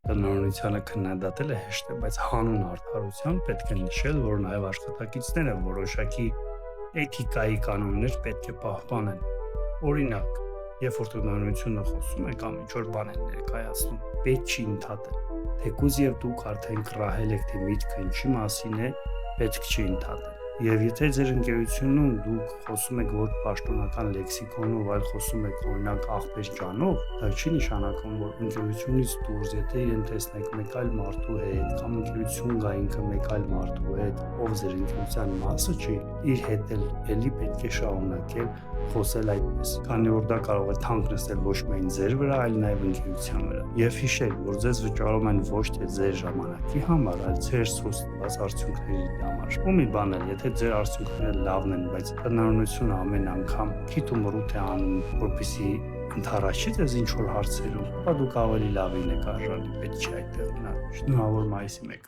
Տնօրինությանը քննադատելը հեշտ է, բայց հանուն արդարության պետք է նշել, որ նաև աշխատակիցները որոշակի էթիկայի կանոններ պետք է պահպանեն։ Օրինակ, երբ որ տնօրինությունը խոսում է կամ ինչ-որ բան է ներկայացնում, պետք չի ընդհատել։ Թեկուզ եւ դուք արդեն կռահել եք, թե միտքը ինչի մասին է, պետք չի ընդհատել։ Եվ եթե ձեր ընկերությունում դուք խոսում եք ոչ պաշտոնական լեքսիկոնով, այլ խոսում եք օրինակ աղբեր ջանով, դա չի նշանակում, որ ընկերությունից դուրս, եթե իրեն տեսնեք մեկ այլ մարդու հետ, կամ ընկերություն գա ինքը մեկ այլ մարդու հետ, ով ձեր ընկերության մասը չի, իր հետ էլի պետք է շարունակել խոսել այդպես, քանի որ դա կարող է թանկ նստել ոչ միայն ձեր վրա, այլ նաև ընկերության վրա։ Եվ հիշեք, որ ձեզ վճարում են ոչ թե ձեր ժամանակի համար, այլ ձեր ցույց արդյունքների համար։ Ու մի բան է, եթե ձեր արդյունքները լավն են, բայց տնօրինությունը ամեն անգամ քիթ ու մռութ է անում, որպեսզի ընդառաջի ձեզ ինչ-որ հարցերում, ապա դուք ավելի լավին եք արժանի, պետք չի այդտեղ մնալ։ Շնորհավոր մայիսի 1